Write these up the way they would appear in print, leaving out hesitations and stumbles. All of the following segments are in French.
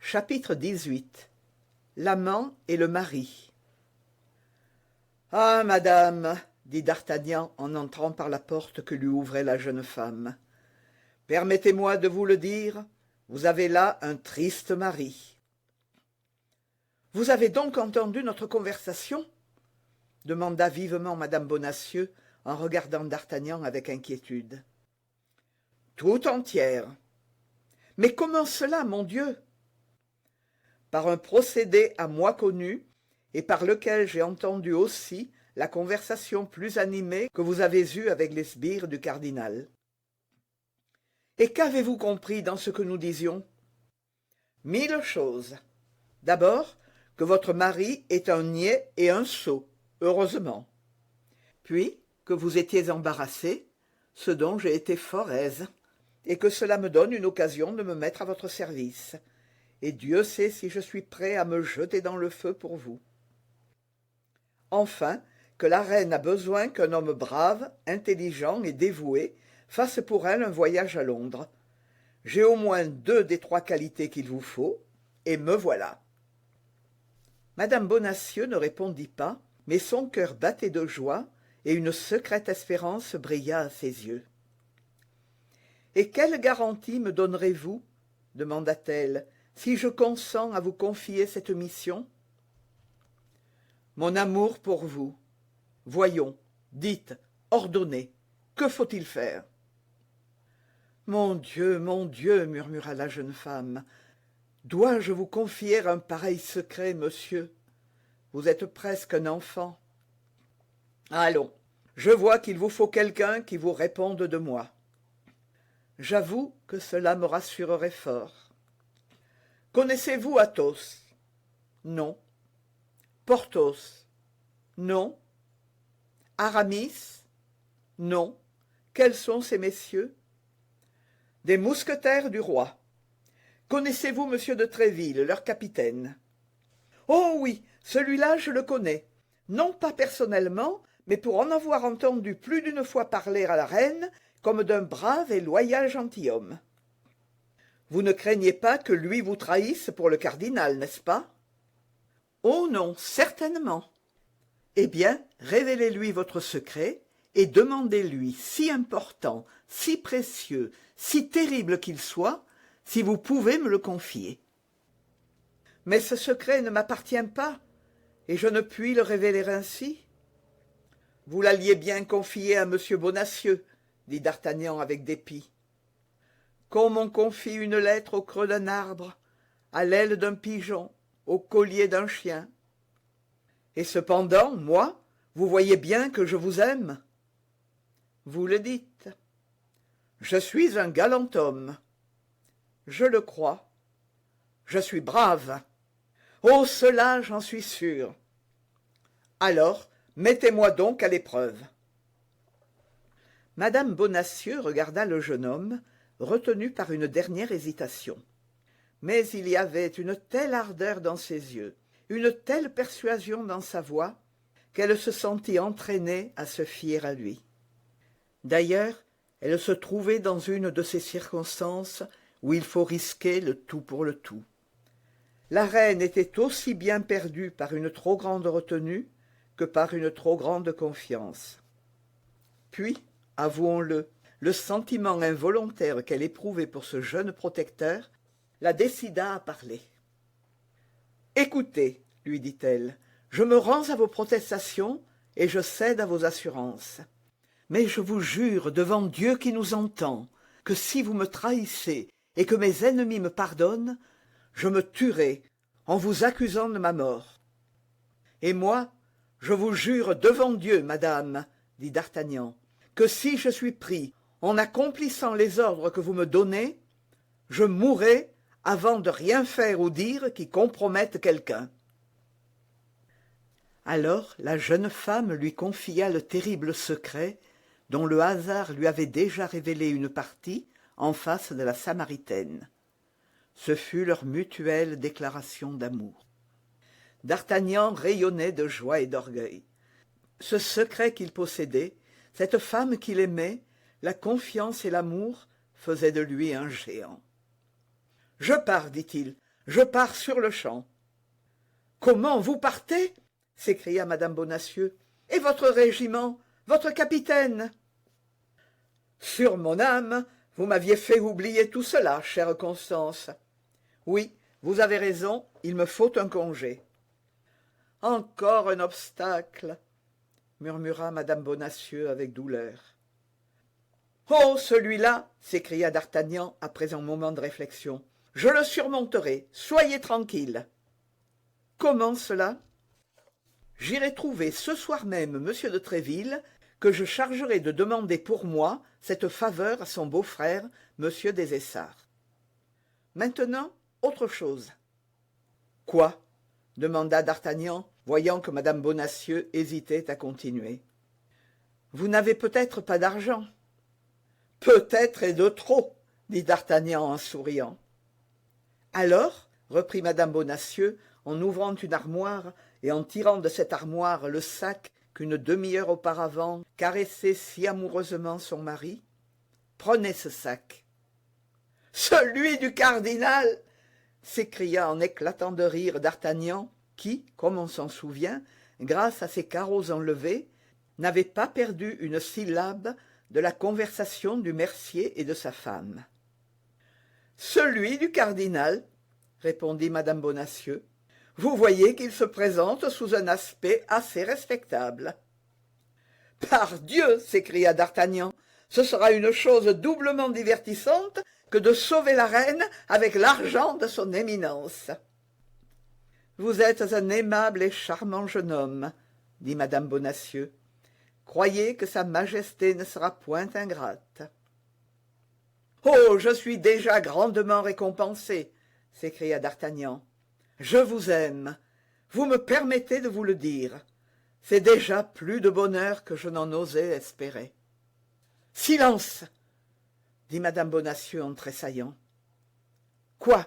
Chapitre 18. L'amant et le mari. Ah, madame, dit d'Artagnan en entrant par la porte que lui ouvrait la jeune femme, permettez-moi de vous le dire, vous avez là un triste mari. Vous avez donc entendu notre conversation demanda vivement madame Bonacieux en regardant d'Artagnan avec inquiétude. Tout entière. Mais comment cela, mon Dieu? Par un procédé à moi connu, et par lequel j'ai entendu aussi la conversation plus animée que vous avez eue avec les sbires du cardinal. Et qu'avez-vous compris dans ce que nous disions? 1000 choses. D'abord, que votre mari est un niais et un sot, heureusement. Puis, que vous étiez embarrassé, ce dont j'ai été fort aise, et que cela me donne une occasion de me mettre à votre service. Et Dieu sait si je suis prêt à me jeter dans le feu pour vous. Enfin, que la reine a besoin qu'un homme brave, intelligent et dévoué fasse pour elle un voyage à Londres. J'ai au moins 2 des 3 qualités qu'il vous faut, et me voilà. Madame Bonacieux ne répondit pas, mais son cœur battait de joie, et une secrète espérance brilla à ses yeux. « Et quelle garantie me donnerez-vous, demanda-t-elle, si je consens à vous confier cette mission? Mon amour pour vous. Voyons, dites, ordonnez, que faut-il faire? Mon Dieu, murmura la jeune femme, dois-je vous confier un pareil secret, monsieur? Vous êtes presque un enfant. Allons, je vois qu'il vous faut quelqu'un qui vous réponde de moi. J'avoue que cela me rassurerait fort. Connaissez-vous Athos? Non. Porthos? Non. Aramis? Non. Quels sont ces messieurs? Des mousquetaires du roi. Connaissez-vous monsieur de Tréville, leur capitaine? Oh oui, celui-là je le connais. Non pas personnellement, mais pour en avoir entendu plus d'une fois parler à la reine comme d'un brave et loyal gentilhomme. Vous ne craignez pas que lui vous trahisse pour le cardinal, n'est-ce pas? Oh non, certainement. Eh bien, révélez-lui votre secret et demandez-lui, si important, si précieux, si terrible qu'il soit, si vous pouvez me le confier. Mais ce secret ne m'appartient pas, et je ne puis le révéler ainsi. Vous l'alliez bien confier à M. Bonacieux, dit d'Artagnan avec dépit. Comme on confie une lettre au creux d'un arbre, à l'aile d'un pigeon, au collier d'un chien. Et cependant, moi, vous voyez bien que je vous aime. Vous le dites. Je suis un galant homme. Je le crois. Je suis brave. Oh, cela, j'en suis sûr. Alors, mettez-moi donc à l'épreuve. Madame Bonacieux regarda le jeune homme, retenu par une dernière hésitation. Mais il y avait une telle ardeur dans ses yeux, une telle persuasion dans sa voix, qu'elle se sentit entraînée à se fier à lui. D'ailleurs, elle se trouvait dans une de ces circonstances où il faut risquer le tout pour le tout. La reine était aussi bien perdue par une trop grande retenue que par une trop grande confiance. Puis, avouons-le, le sentiment involontaire qu'elle éprouvait pour ce jeune protecteur la décida à parler. « Écoutez, lui dit-elle, je me rends à vos protestations et je cède à vos assurances. Mais je vous jure devant Dieu qui nous entend que si vous me trahissez et que mes ennemis me pardonnent, je me tuerai en vous accusant de ma mort. Et moi, je vous jure devant Dieu, madame, dit d'Artagnan, que si je suis pris en accomplissant les ordres que vous me donnez, je mourrai avant de rien faire ou dire qui compromette quelqu'un. Alors la jeune femme lui confia le terrible secret dont le hasard lui avait déjà révélé une partie en face de la Samaritaine. Ce fut leur mutuelle déclaration d'amour. D'Artagnan rayonnait de joie et d'orgueil. Ce secret qu'il possédait, cette femme qu'il aimait, la confiance et l'amour faisaient de lui un géant. « Je pars, dit-il, Je pars sur-le-champ. »« Comment, vous partez ?» s'écria madame Bonacieux. « Et votre régiment, votre capitaine ?» ?»« Sur mon âme, vous m'aviez fait oublier tout cela, chère Constance. Oui, vous avez raison, il me faut un congé. »« Encore un obstacle !» murmura madame Bonacieux avec douleur. « Oh, celui-là !» s'écria d'Artagnan après un moment de réflexion. « Je le surmonterai, soyez tranquille. »« Comment cela ?»« J'irai trouver ce soir même M. de Tréville, que je chargerai de demander pour moi cette faveur à son beau-frère, M. des Essarts. Maintenant, autre chose. »« Quoi ?» demanda d'Artagnan, voyant que madame Bonacieux hésitait à continuer. « Vous n'avez peut-être pas d'argent ?»« Peut-être et de trop, » dit d'Artagnan en souriant. « Alors, reprit madame Bonacieux, en ouvrant une armoire et en tirant de cette armoire le sac qu'une demi-heure auparavant caressait si amoureusement son mari, « prenez ce sac. »« Celui du cardinal !» s'écria en éclatant de rire d'Artagnan, qui, comme on s'en souvient, grâce à ses carreaux enlevés, n'avait pas perdu une syllabe de la conversation du mercier et de sa femme. « Celui du cardinal !» répondit madame Bonacieux. « Vous voyez qu'il se présente sous un aspect assez respectable. »« Pardieu !» s'écria d'Artagnan, « ce sera une chose doublement divertissante que de sauver la reine avec l'argent de son éminence. »« Vous êtes un aimable et charmant jeune homme, » dit madame Bonacieux. « Croyez que sa majesté ne sera point ingrate. »« Oh, je suis déjà grandement récompensé, » s'écria d'Artagnan. « Je vous aime. Vous me permettez de vous le dire. C'est déjà plus de bonheur que je n'en osais espérer. »« Silence !» dit madame Bonacieux en tressaillant. « Quoi ?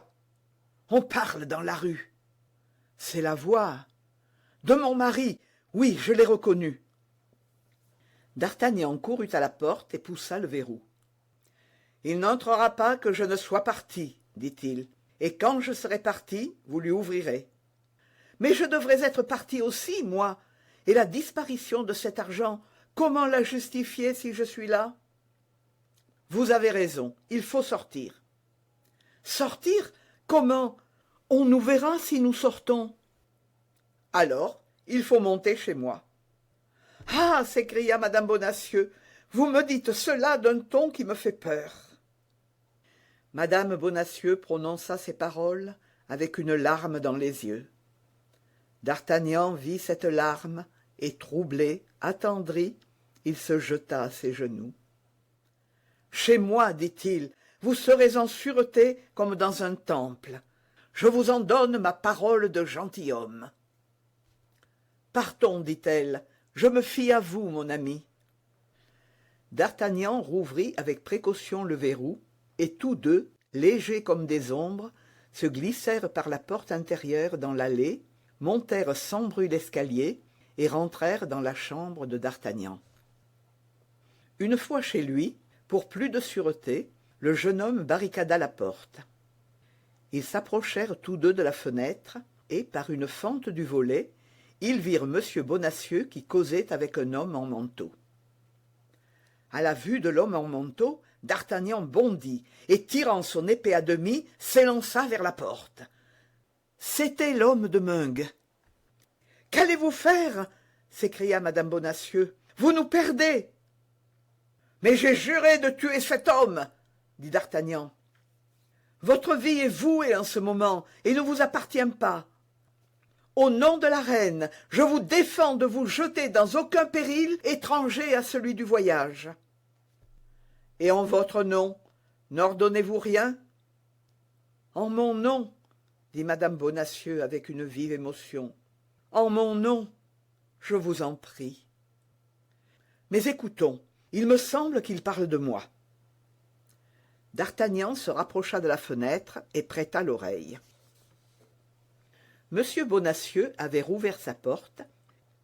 On parle dans la rue. C'est la voix de mon mari. Oui, je l'ai reconnu. » D'Artagnan courut à la porte et poussa le verrou. « Il n'entrera pas que je ne sois parti, dit-il, et quand je serai parti, vous lui ouvrirez. Mais je devrais être parti aussi, moi, et la disparition de cet argent, comment la justifier si je suis là ? Vous avez raison, il faut sortir. »« Sortir ? Comment ? On nous verra si nous sortons. »« Alors, il faut monter chez moi. »« Ah !» s'écria madame Bonacieux, « vous me dites cela d'un ton qui me fait peur. » Madame Bonacieux prononça ces paroles avec une larme dans les yeux. D'Artagnan vit cette larme, et troublé, attendri, il se jeta à ses genoux. « Chez moi, dit-il, vous serez en sûreté comme dans un temple. Je vous en donne ma parole de gentilhomme. »« Partons, dit-elle, je me fie à vous, mon ami. » D'Artagnan rouvrit avec précaution le verrou, et tous deux, légers comme des ombres, se glissèrent par la porte intérieure dans l'allée, montèrent sans bruit l'escalier et rentrèrent dans la chambre de d'Artagnan. Une fois chez lui, pour plus de sûreté, le jeune homme barricada la porte. Ils s'approchèrent tous deux de la fenêtre, et, par une fente du volet, ils virent M. Bonacieux qui causait avec un homme en manteau. À la vue de l'homme en manteau, d'Artagnan bondit, et tirant son épée à demi, s'élança vers la porte. C'était l'homme de Meung. « Qu'allez-vous faire ?» s'écria madame Bonacieux. « Vous nous perdez !»« Mais j'ai juré de tuer cet homme !» dit d'Artagnan. « Votre vie est vouée en ce moment, et ne vous appartient pas. Au nom de la reine, je vous défends de vous jeter dans aucun péril étranger à celui du voyage. »« Et en votre nom, n'ordonnez-vous rien ?»« En mon nom, » dit madame Bonacieux avec une vive émotion. « En mon nom, je vous en prie. Mais écoutons, il me semble qu'il parle de moi. » D'Artagnan se rapprocha de la fenêtre et prêta l'oreille. M. Bonacieux avait rouvert sa porte,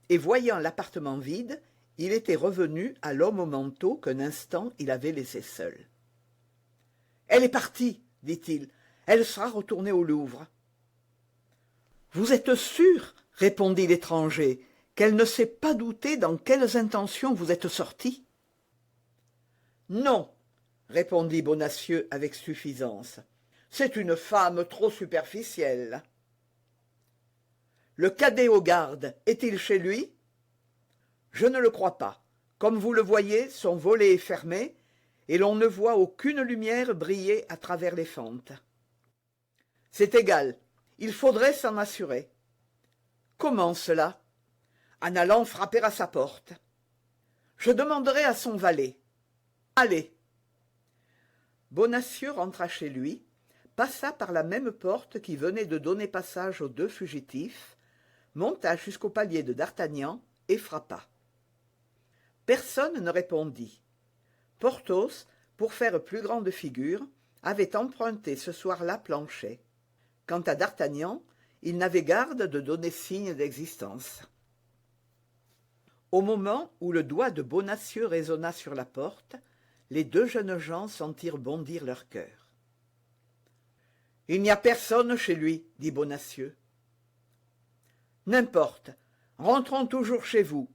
et voyant l'appartement vide, il était revenu à l'homme au manteau qu'un instant il avait laissé seul. « Elle est partie, dit-il, elle sera retournée au Louvre. Vous êtes sûr, répondit l'étranger, qu'elle ne s'est pas doutée dans quelles intentions vous êtes sorti? Non, répondit Bonacieux avec suffisance. C'est une femme trop superficielle. Le cadet aux gardes est-il chez lui? Je ne le crois pas. Comme vous le voyez, son volet est fermé, et l'on ne voit aucune lumière briller à travers les fentes. C'est égal, il faudrait s'en assurer. Comment cela? En allant frapper à sa porte. Je demanderai à son valet. Allez. Bonacieux rentra chez lui, passa par la même porte qui venait de donner passage aux deux fugitifs, monta jusqu'au palier de d'Artagnan et frappa. Personne ne répondit. Porthos, pour faire plus grande figure, avait emprunté ce soir-là Planchet. Quant à d'Artagnan, il n'avait garde de donner signe d'existence. Au moment où le doigt de Bonacieux résonna sur la porte, les deux jeunes gens sentirent bondir leur cœur. « Il n'y a personne chez lui, dit Bonacieux. « N'importe, rentrons toujours chez vous.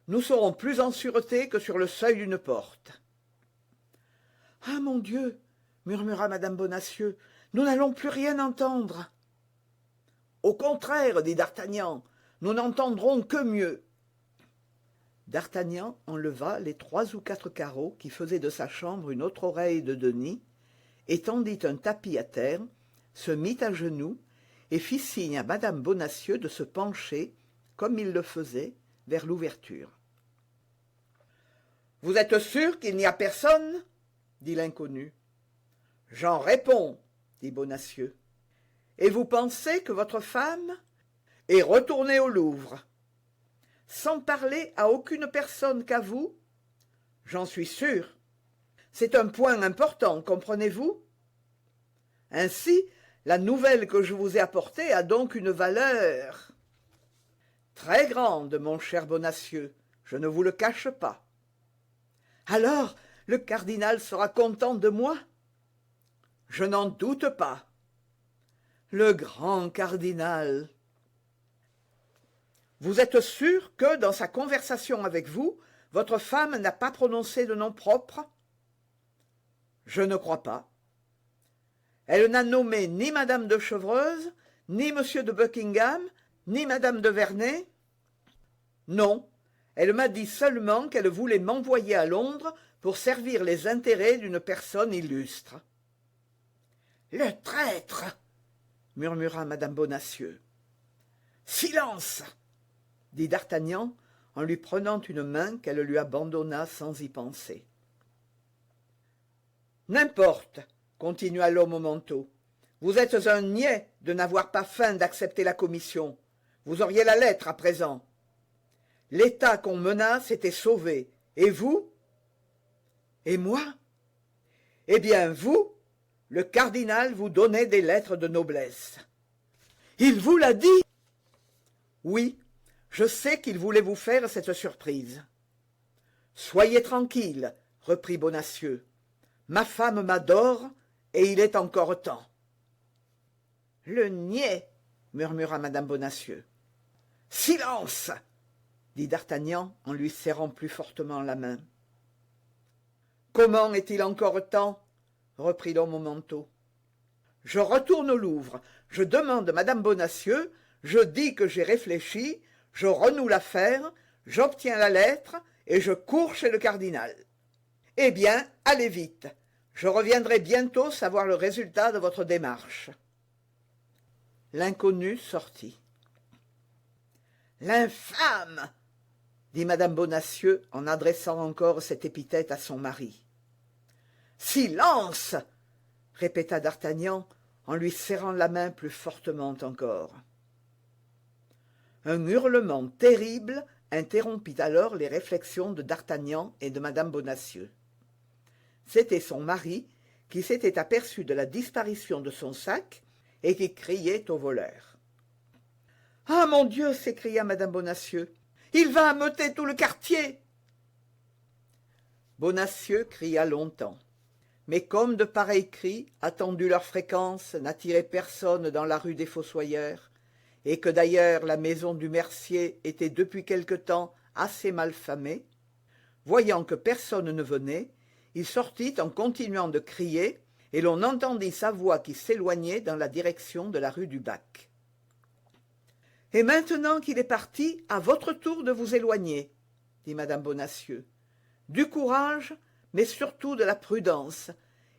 Nous serons plus en sûreté que sur le seuil d'une porte. »« Ah, mon Dieu !» murmura madame Bonacieux, « nous n'allons plus rien entendre. »« Au contraire, dit d'Artagnan, nous n'entendrons que mieux. » D'Artagnan enleva les 3 ou 4 carreaux qui faisaient de sa chambre une autre oreille de Denis, étendit un tapis à terre, se mit à genoux et fit signe à madame Bonacieux de se pencher, comme il le faisait, vers l'ouverture. « Vous êtes sûr qu'il n'y a personne ?» dit l'inconnu. « J'en réponds, » dit Bonacieux. « Et vous pensez que votre femme est retournée au Louvre, sans parler à aucune personne qu'à vous? J'en suis sûr. C'est un point important, comprenez-vous? Ainsi, la nouvelle que je vous ai apportée a donc une valeur très grande, mon cher Bonacieux, je ne vous le cache pas. Alors, le cardinal sera content de moi? Je n'en doute pas. Le grand cardinal. Vous êtes sûr que, dans sa conversation avec vous, votre femme n'a pas prononcé de nom propre? Je ne crois pas. Elle n'a nommé ni madame de Chevreuse, ni monsieur de Buckingham, ni madame de Vernet? Non, elle m'a dit seulement qu'elle voulait m'envoyer à Londres pour servir les intérêts d'une personne illustre. Le traître! murmura madame Bonacieux. Silence! dit d'Artagnan en lui prenant une main qu'elle lui abandonna sans y penser. N'importe, continua l'homme au manteau. Vous êtes un niais de n'avoir pas feint d'accepter la commission. Vous auriez la lettre à présent. L'État qu'on menace était sauvé. Et vous? Et moi? Eh bien, vous, le cardinal vous donnait des lettres de noblesse. Il vous l'a dit? Oui, je sais qu'il voulait vous faire cette surprise. Soyez tranquille, reprit Bonacieux. Ma femme m'adore, et il est encore temps. Le niais, murmura madame Bonacieux. Silence! dit d'Artagnan en lui serrant plus fortement la main. Comment est-il encore temps? reprit l'homme au manteau. Je retourne au Louvre, je demande madame Bonacieux, je dis que j'ai réfléchi, je renoue l'affaire, j'obtiens la lettre et je cours chez le cardinal. Eh bien, allez vite, je reviendrai bientôt savoir le résultat de votre démarche. L'inconnu sortit. L'infâme! dit madame Bonacieux en adressant encore cette épithète à son mari. Silence! répéta d'Artagnan en lui serrant la main plus fortement encore. Un hurlement terrible interrompit alors les réflexions de d'Artagnan et de madame Bonacieux. C'était son mari qui s'était aperçu de la disparition de son sac et qui criait au voleur. « Ah, mon Dieu !» s'écria madame Bonacieux. « Il va ameuter tout le quartier !» Bonacieux cria longtemps. Mais comme de pareils cris, attendu leur fréquence, n'attiraient personne dans la rue des Fossoyeurs, et que d'ailleurs la maison du mercier était depuis quelque temps assez mal famée, voyant que personne ne venait, il sortit en continuant de crier, et l'on entendit sa voix qui s'éloignait dans la direction de la rue du Bac. « Et maintenant qu'il est parti, à votre tour de vous éloigner, dit madame Bonacieux. Du courage, mais surtout de la prudence,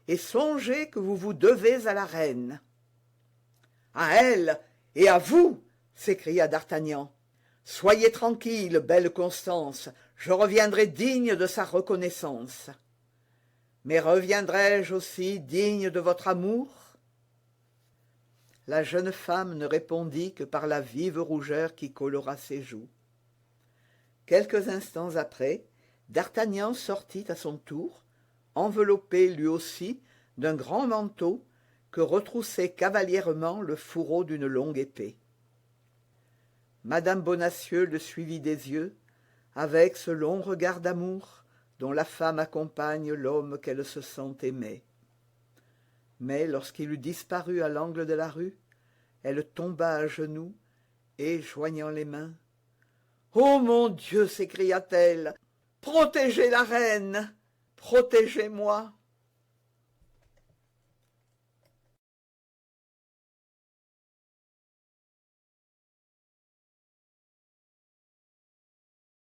et songez que vous vous devez à la reine. »« À elle et à vous !» s'écria d'Artagnan. « Soyez tranquille, belle Constance, je reviendrai digne de sa reconnaissance. Mais reviendrai-je aussi digne de votre amour ?» La jeune femme ne répondit que par la vive rougeur qui colora ses joues. Quelques instants après, d'Artagnan sortit à son tour, enveloppé lui aussi d'un grand manteau que retroussait cavalièrement le fourreau d'une longue épée. Madame Bonacieux le suivit des yeux, avec ce long regard d'amour dont la femme accompagne l'homme qu'elle se sent aimer. Mais lorsqu'il eut disparu à l'angle de la rue, elle tomba à genoux et, joignant les mains, « Oh mon Dieu !» s'écria-t-elle, « protégez la reine, protégez-moi !»